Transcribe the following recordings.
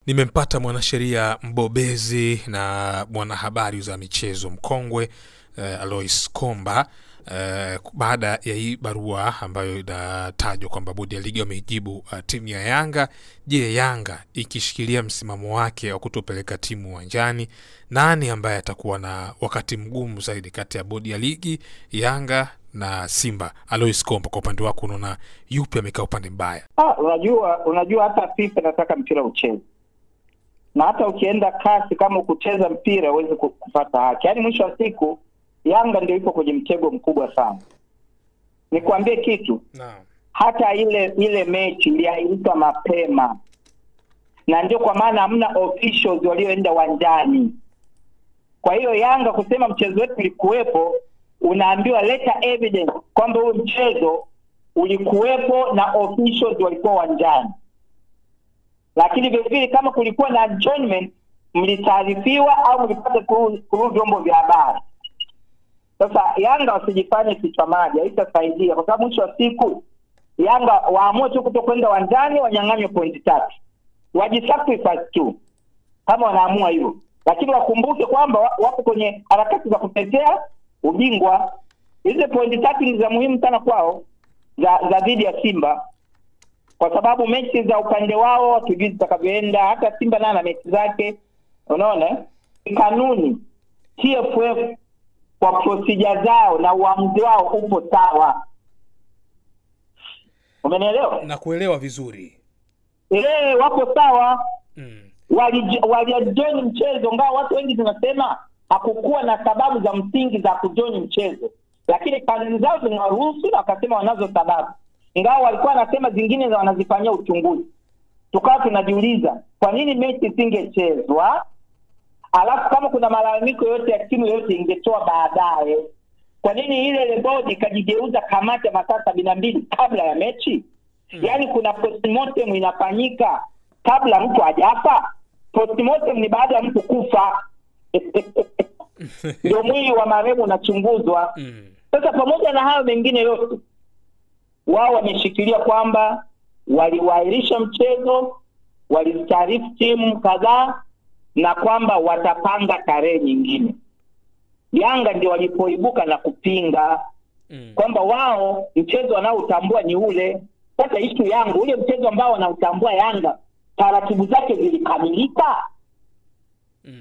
Nimempata mwanasheria mbobezi na mwanahabari za michezo mkongwe Alois Komba baada ya hii barua ambayo inatajwa kwamba bodi ya ligi wamejibu timu ya Yanga. Je, Yanga ikishikilia msimamo wake wa kutopeleka timu uwanjani, nani ambaye atakuwa na wakati mgumu zaidi kati ya bodi ya ligi, Yanga na Simba? Alois Komba, kwa upande wako unaona yupi amekaa upande mbaya? Unajua hata FIFA nataka mpira ucheze. Na hata ukienda kasi kama kucheza mpira uweze kupata haki. Yaani mwisho wa siku Yanga ndio ipo kwenye mtego mkubwa sana. Nikwambie kitu. Naam. Hata ile mechi iliahirishwa mapema. Na ndio kwa maana hamna officials walioenda uwanjani. Kwa hiyo Yanga kusema mchezo wetu ulikuwepo, unaambiwa leta evidence kwamba huo mchezo ulikuwepo na officials walikuwa uwanjani. Lakini vile kama kulikuwa na adjournment, mlitaarifiwa au mlipata kurudi vyombo vya habari. Sasa Yanga wasijifanye kichwa maji, haitasaidia kwa sababu mwisho wa siku Yanga waamue tu kutokwenda uwanjani, wanyang'anywe pointi 3. Wajisacrifice tu kama wanaamua hivyo. Lakini wakumbuke kwamba wapo kwenye harakati za kutetea ubingwa. Hizo pointi 3 ni za muhimu sana kwao za dhidi ya Simba. Kwa sababu mechi za upande wao tujui zitakavyoenda. Hata Simba na mechi zake, unaona kanuni TFF kwa procedure zao na uamuzi wao upo sawa. Umenielewa? Na kuelewa vizuri. Wako sawa. Walijoin mchezo, ngao watu wengi tunasema hakukuwa na sababu za msingi za kujoin mchezo. Lakini kanuni zao zinaruhusu na wakasema wanazo sababu. Ingawa walikuwa wanasema zingine za wanazifanyia uchunguzi. Tukawa tunajiuliza kwa nini mechi isingechezwa? Alafu kama kuna malalamiko yote ya timu yote ingetoa baadaye. Kwa nini ile bodi ikajigeuza kamati ya masaa 72 kabla ya mechi? Yaani kuna postmortem inafanyika kabla mtu hajafa. Postmortem ni baada ya mtu kufa. Ndio mwili wa marehemu unachunguzwa. Sasa pamoja na hayo mengine yote, wao wameshikilia kwamba waliwairisha mchezo, walitaarifu timu kadhaa na kwamba watapanga tarehe nyingine. Yanga ndio walipoibuka na kupinga kwamba wao mchezo wanaotambua ni ule. Sasa issue yangu, ule mchezo ambao wanaotambua Yanga taratibu zake zilikamilika?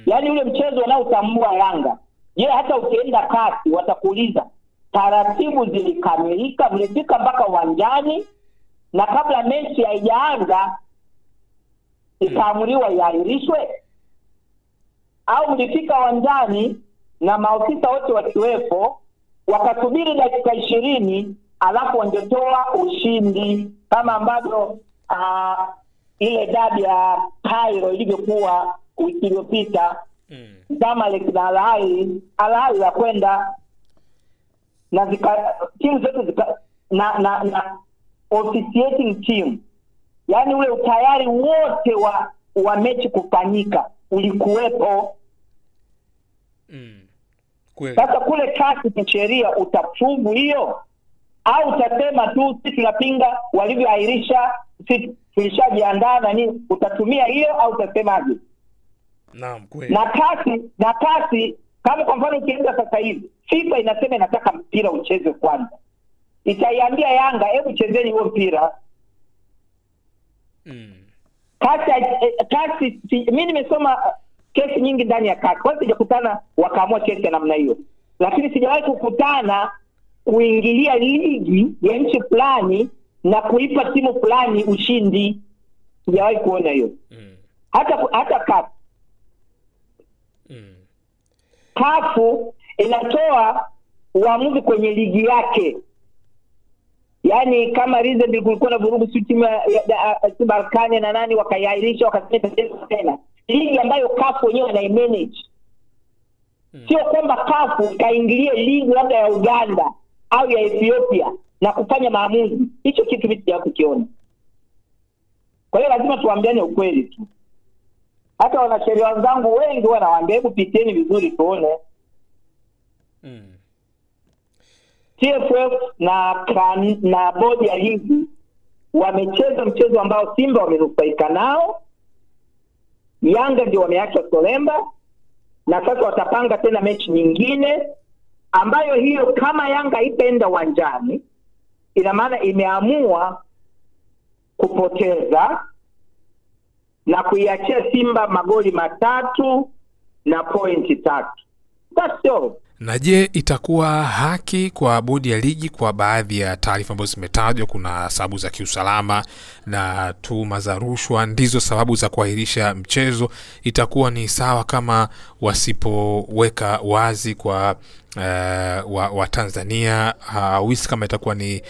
Yaani ule mchezo wanaotambua Yanga, je, hata ukienda kasi watakuuliza taratibu zilikamilika, mlifika mpaka uwanjani na kabla mechi haijaanza ikaamriwa iahirishwe? Au mlifika uwanjani na maofisa wote wakiwepo wakasubiri dakika 20 alafu wangetoa ushindi kama ambavyo ile dabi ya Cairo ilivyokuwa wiki iliyopita? Zamalek na Al Ahly ya kwenda na timu zote na officiating team, yani ule utayari wote wa mechi kufanyika ulikuwepo. Sasa kule kasi kisheria utafungu hiyo au utasema tu sisi tunapinga walivyoahirisha, sisi tulishajiandaa na nini? Utatumia hiyo au utasemaje? Naam, kweli. Na kasi kama kwa mfano ukienda sasa hivi FIFA inasema inataka mpira uchezwe kwanza. Itaiambia Yanga hebu chezeni huo mpira. Kasi mimi nimesoma kesi nyingi ndani ya kasi. Kwanza sijakutana wakaamua kesi ya namna hiyo. Lakini sijawahi kukutana kuingilia ligi ya nchi fulani na kuipa timu fulani ushindi. Sijawahi kuona hiyo. Hata kasi. Kafu inatoa uamuzi kwenye ligi yake. Yaani kama recently kulikuwa na vurugu timu ya Barkane na nani wakaiahirisha wakasema tena. Ligi ambayo Kafu wenyewe anaimanage. Sio kwamba Kafu kaingilie ligi labda ya Uganda au ya Ethiopia na kufanya maamuzi. Hicho kitu mimi sijawahi kukiona. Kwa hiyo lazima tuambiane ukweli tu. Hata wanasheria wenzangu wengi wanawaambia hebu piteni vizuri tuone. TFF na bodi ya ligi wamecheza mchezo ambao Simba wamenufaika nao Yanga ndio wameacha Solemba, na sasa watapanga tena mechi nyingine ambayo hiyo kama Yanga itaenda uwanjani ina maana imeamua kupoteza na kuiachia Simba magoli 3 na pointi 3. That's all. Na je, itakuwa haki kwa bodi ya ligi kwa baadhi ya taarifa ambazo zimetajwa kuna sababu za kiusalama na tuhuma za rushwa ndizo sababu za kuahirisha mchezo, itakuwa ni sawa kama wasipoweka wazi kwa wa Tanzania, wisi kama itakuwa ni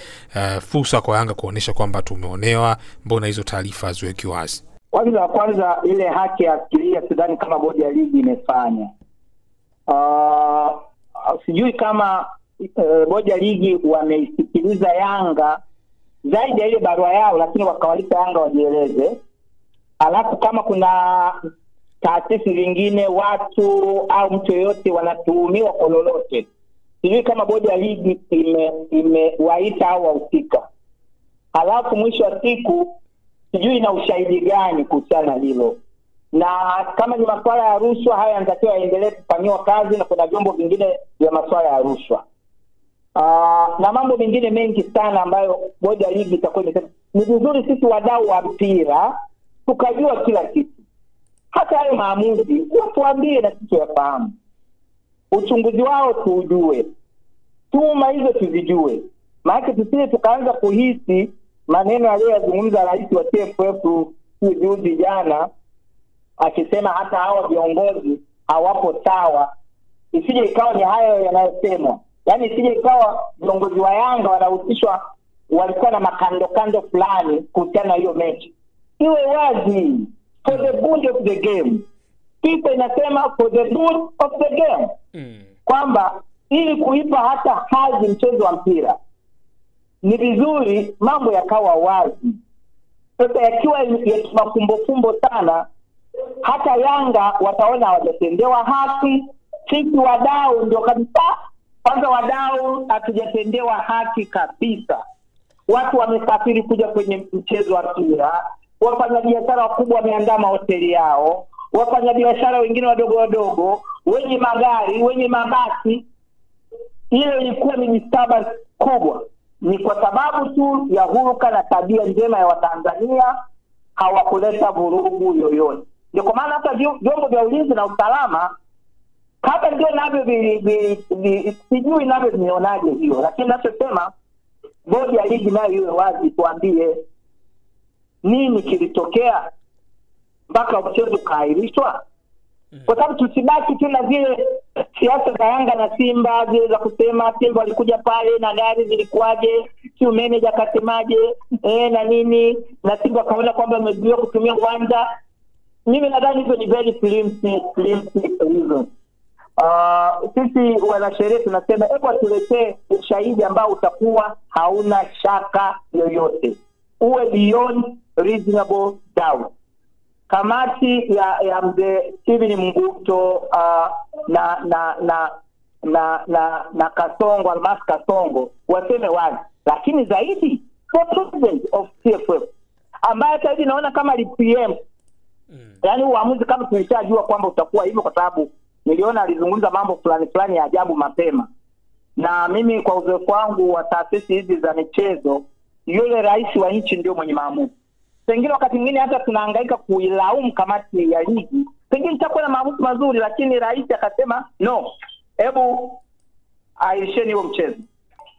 fursa kwa Yanga kuonesha kwamba tumeonewa, mbona hizo taarifa ziweki wazi? Kwanza ile haki ya asilia sidhani kama bodi ya ligi imefanya. Sijui kama bodi ya ligi wameisikiliza Yanga zaidi ya ile barua yao, lakini wakawalika Yanga wajieleze. Alafu kama kuna taasisi zingine, watu au mtu yeyote wanatuhumiwa kwa lolote, sijui kama bodi ya ligi imewaita au wahusika. Alafu mwisho wa siku sijui ina ushahidi gani kuhusiana hilo. Na kama ni masuala ya rushwa, haya yanatakiwa yaendelee kufanywa kazi, na kuna vyombo vingine vya masuala ya rushwa. Na mambo mengine mengi sana ambayo bodi ya ligi itakuwa imesema. Ni vizuri sisi wadau wa mpira tukajua kila kitu. Hata hayo maamuzi watuambie na sisi tuyafahamu. Uchunguzi wao tuujue. Tuma hizo tuzijue. Maana tusije tukaanza kuhisi maneno aliyozungumza rais wa TFF juzi jana akisema hata hawa viongozi hawapo sawa. Isije ikawa ni hayo yanayosemwa. Yaani isije ikawa viongozi wa Yanga wanahusishwa walikuwa na makando fulani kuhusiana na hiyo mechi. Iwe wazi, for the good of the game. Kipo inasema for the good of the game. Kwamba ili kuipa hata hadhi mchezo wa mpira ni vizuri mambo yakawa wazi. Sasa yakiwa mafumbo sana, hata Yanga wataona hawajatendewa haki. Sisi wadau ndio kabisa. Kwanza wadau hatujatendewa haki kabisa. Watu wamesafiri kuja kwenye mchezo wa mpira. Wafanyabiashara wakubwa wameandaa mahoteli yao. Wafanyabiashara wengine wadogo, wenye magari, wenye mabasi. Ile ilikuwa ni misaba kubwa. Ni kwa sababu tu ya huruka na tabia njema ya Watanzania, hawakuleta vurugu yoyote. Ndio kwa maana hata vyombo vya ulinzi na usalama hata ndio navyo sijui navyo vionaaje hiyo, lakini nachosema bodi ya ligi nayo iwe wazi, tuambie nini kilitokea mpaka mchezo kaahirishwa. Kwa sababu tusibaki tu na zile siasa za Yanga na Simba zile za kusema Simba walikuja pale na gari zilikuwaje, si manager akasemaje na nini, na Simba kaona kwamba wamezuiwa kutumia uwanja. Mimi nadhani hizo ni very flimsy reasons. Sisi wanasheria tunasema hebu tuletee ushahidi ambao utakuwa hauna shaka yoyote, uwe beyond reasonable doubt. Kamati ya mzee Steven Mguto na Kasongo, Almas Kasongo waseme wazi, lakini zaidi for president of TFF ambaye hata hivi naona kama PM. Yaani uamuzi kama tulishajua kwamba utakuwa hivyo, kwa sababu niliona alizungumza mambo fulani ya ajabu mapema. Na mimi kwa uzoefu wangu wa taasisi hizi za michezo, yule rais wa nchi ndio mwenye maamuzi. Pengine wakati mwingine hata tunahangaika kuilaumu kamati ya ligi, pengine itakuwa na maamuzi mazuri, lakini rais akasema no, hebu aisheni huo mchezo.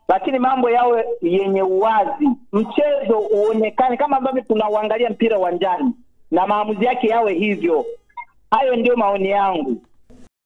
Lakini mambo yawe yenye uwazi, mchezo uonekane kama ambavyo tunauangalia mpira uwanjani, na maamuzi yake yawe hivyo. Hayo ndio maoni yangu.